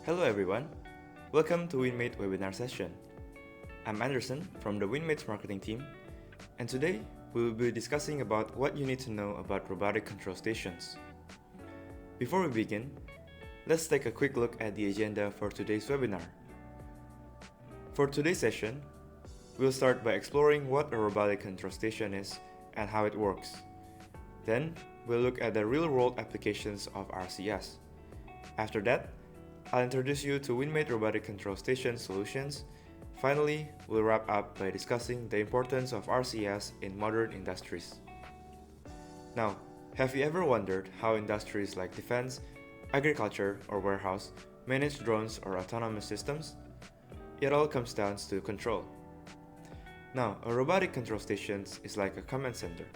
Hello everyone, welcome to Winmate webinar session. I'm Anderson from the Winmate marketing team, and today we will be discussing about what you need to know about robotic control stations. Before we begin, let's take a quick look at the agenda for today's webinar. For today's session, we'll start by exploring what a robotic control station is and how it works. Then, we'll look at the real-world applications of RCS. After that, I'll introduce you to Winmate Robotic Control Station solutions. Finally, we'll wrap up by discussing the importance of RCS in modern industries. Now, have you ever wondered how industries like defense, agriculture, or warehouse manage drones or autonomous systems? It all comes down to control. Now, a robotic control station is like a command center.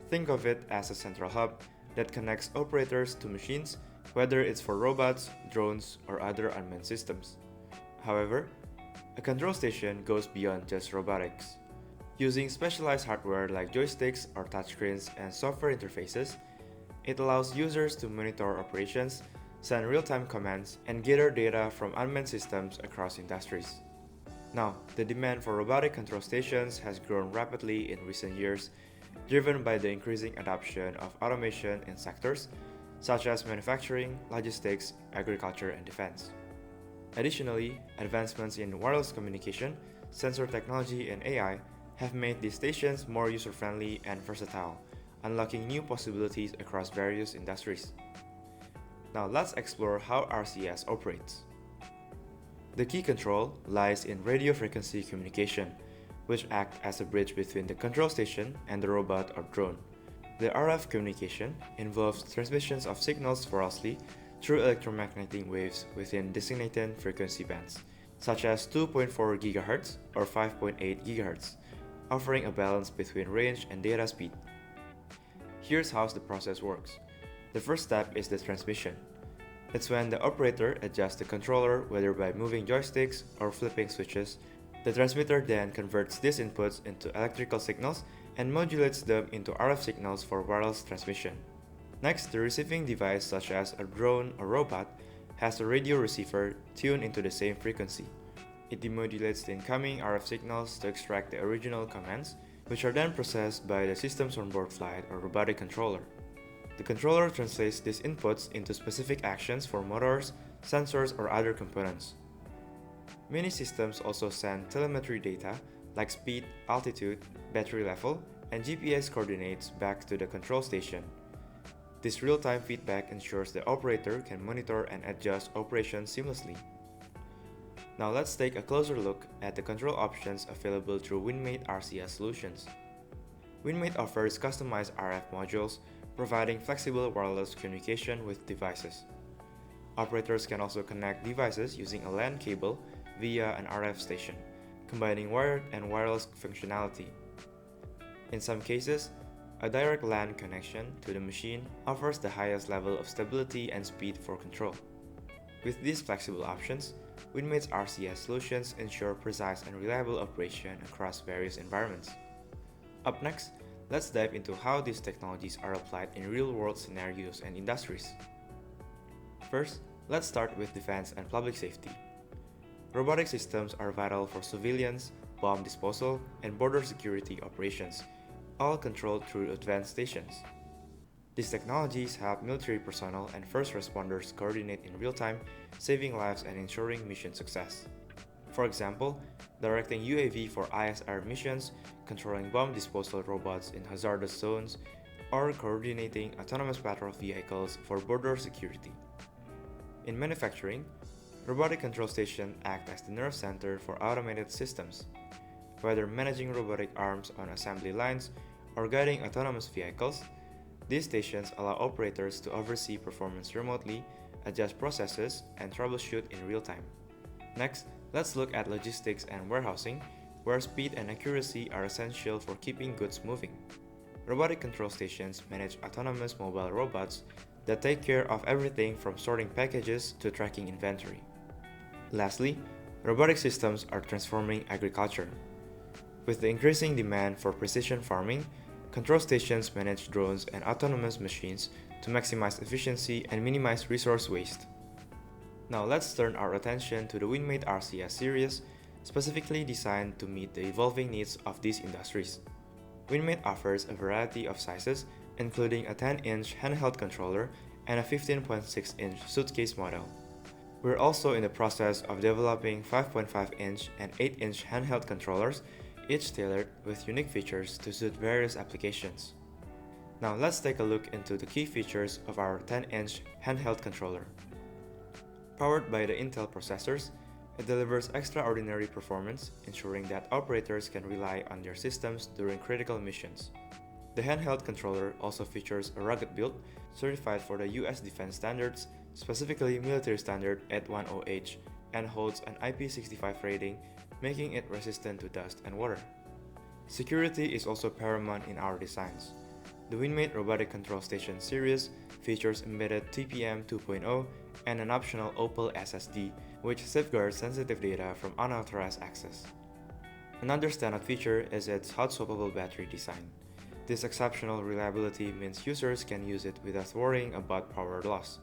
Think of it as a central hub that connects operators to machines, whether it's for robots, drones, or other unmanned systems. However, a control station goes beyond just robotics. Using specialized hardware like joysticks or touchscreens and software interfaces, it allows users to monitor operations, send real-time commands, and gather data from unmanned systems across industries. Now, the demand for robotic control stations has grown rapidly in recent years, driven by the increasing adoption of automation in sectors such as manufacturing, logistics, agriculture, and defense. Additionally, advancements in wireless communication, sensor technology, and AI have made these stations more user-friendly and versatile, unlocking new possibilities across various industries. Now let's explore how RCS operates. The key control lies in radio frequency communication, which acts as a bridge between the control station and the robot or drone. The RF communication involves transmissions of signals wirelessly through electromagnetic waves within designated frequency bands, such as 2.4 GHz or 5.8 GHz, offering a balance between range and data speed. Here's how the process works. The first step is the transmission. It's when the operator adjusts the controller, whether by moving joysticks or flipping switches. The transmitter then converts these inputs into electrical signals and modulates them into RF signals for wireless transmission. Next, the receiving device, such as a drone or robot, has a radio receiver tuned into the same frequency. It demodulates the incoming RF signals to extract the original commands, which are then processed by the system's onboard flight or robotic controller. The controller translates these inputs into specific actions for motors, sensors, or other components. Many systems also send telemetry data like speed, altitude, battery level, and GPS coordinates back to the control station. This real-time feedback ensures the operator can monitor and adjust operations seamlessly. Now let's take a closer look at the control options available through Winmate RCS solutions. Winmate offers customized RF modules, providing flexible wireless communication with devices. Operators can also connect devices using a LAN cable via an RF station, combining wired and wireless functionality. In some cases, a direct LAN connection to the machine offers the highest level of stability and speed for control. With these flexible options, Winmate's RCS solutions ensure precise and reliable operation across various environments. Up next, let's dive into how these technologies are applied in real-world scenarios and industries. First, let's start with defense and public safety. Robotic systems are vital for surveillance, bomb disposal, and border security operations, all controlled through advanced stations. These technologies help military personnel and first responders coordinate in real time, saving lives and ensuring mission success. For example, directing UAV for ISR missions, controlling bomb disposal robots in hazardous zones, or coordinating autonomous patrol vehicles for border security. In manufacturing, robotic control stations act as the nerve center for automated systems. Whether managing robotic arms on assembly lines or guiding autonomous vehicles, these stations allow operators to oversee performance remotely, adjust processes, and troubleshoot in real time. Next, let's look at logistics and warehousing, where speed and accuracy are essential for keeping goods moving. Robotic control stations manage autonomous mobile robots that take care of everything from sorting packages to tracking inventory. Lastly, robotic systems are transforming agriculture. With the increasing demand for precision farming, control stations manage drones and autonomous machines to maximize efficiency and minimize resource waste. Now let's turn our attention to the Winmate RCS series, specifically designed to meet the evolving needs of these industries. Winmate offers a variety of sizes, including a 10-inch handheld controller and a 15.6-inch suitcase model. We're also in the process of developing 5.5-inch and 8-inch handheld controllers, each tailored with unique features to suit various applications. Now let's take a look into the key features of our 10-inch handheld controller. Powered by the Intel processors, it delivers extraordinary performance, ensuring that operators can rely on their systems during critical missions. The handheld controller also features a rugged build, certified for the US defense standards, specifically military standard 810H, and holds an IP65 rating, making it resistant to dust and water. Security is also paramount in our designs. The Winmate Robotic Control Station series features embedded TPM 2.0 and an optional Opal SSD, which safeguards sensitive data from unauthorized access. Another standout feature is its hot-swappable battery design. This exceptional reliability means users can use it without worrying about power loss.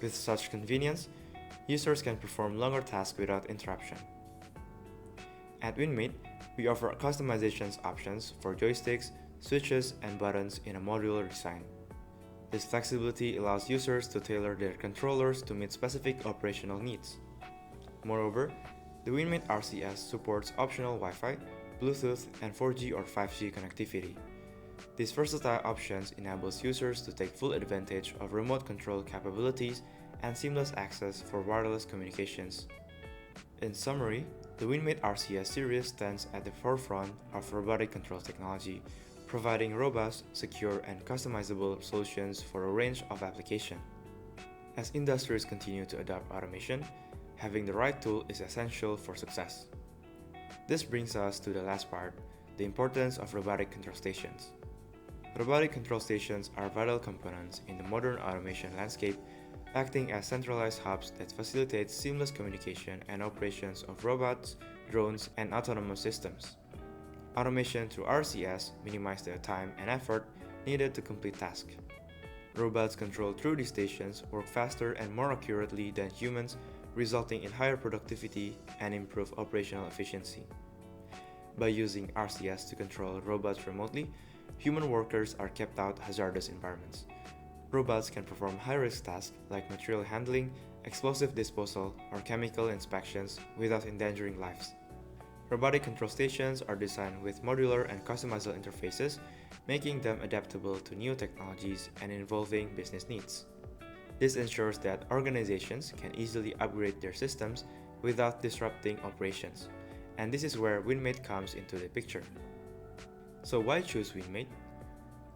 With such convenience, users can perform longer tasks without interruption. At Winmate, we offer customization options for joysticks, switches, and buttons in a modular design. This flexibility allows users to tailor their controllers to meet specific operational needs. Moreover, the Winmate RCS supports optional Wi-Fi, Bluetooth, and 4G or 5G connectivity. These versatile options enables users to take full advantage of remote control capabilities and seamless access for wireless communications. In summary, the Winmate RCS series stands at the forefront of robotic control technology, providing robust, secure, and customizable solutions for a range of applications. As industries continue to adopt automation, having the right tool is essential for success. This brings us to the last part, the importance of robotic control stations. Robotic control stations are vital components in the modern automation landscape, acting as centralized hubs that facilitate seamless communication and operations of robots, drones, and autonomous systems. Automation through RCS minimizes the time and effort needed to complete tasks. Robots controlled through these stations work faster and more accurately than humans, resulting in higher productivity and improved operational efficiency. By using RCS to control robots remotely, human workers are kept out of hazardous environments. Robots can perform high-risk tasks like material handling, explosive disposal, or chemical inspections without endangering lives. Robotic control stations are designed with modular and customizable interfaces, making them adaptable to new technologies and evolving business needs. This ensures that organizations can easily upgrade their systems without disrupting operations, and this is where Winmate comes into the picture. So why choose Winmate?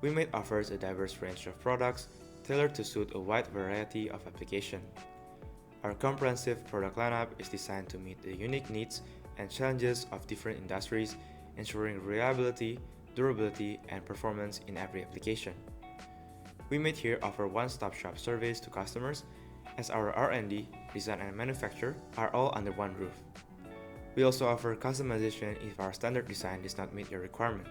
Winmate offers a diverse range of products tailored to suit a wide variety of applications. Our comprehensive product lineup is designed to meet the unique needs and challenges of different industries, ensuring reliability, durability, and performance in every application. Winmate here offer one-stop shop service to customers, as our R&D, design, and manufacture are all under one roof. We also offer customization if our standard design does not meet your requirement.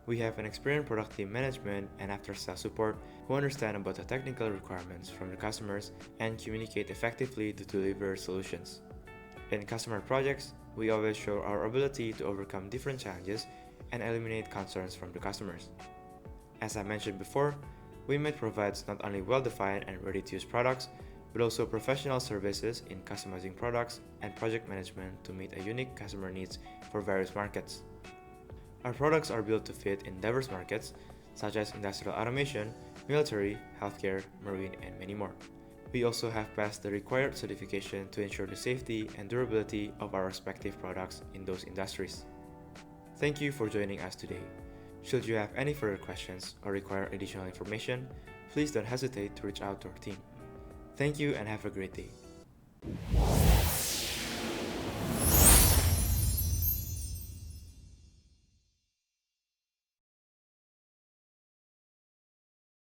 We have an experienced product team management and after-sales support who understand about the technical requirements from the customers and communicate effectively to deliver solutions. In customer projects, we always show our ability to overcome different challenges and eliminate concerns from the customers. As I mentioned before, Winmate provides not only well-defined and ready-to-use products, but also professional services in customizing products and project management to meet a unique customer needs for various markets. Our products are built to fit in diverse markets, such as industrial automation, military, healthcare, marine, and many more. We also have passed the required certification to ensure the safety and durability of our respective products in those industries. Thank you for joining us today. Should you have any further questions or require additional information, please don't hesitate to reach out to our team. Thank you and have a great day.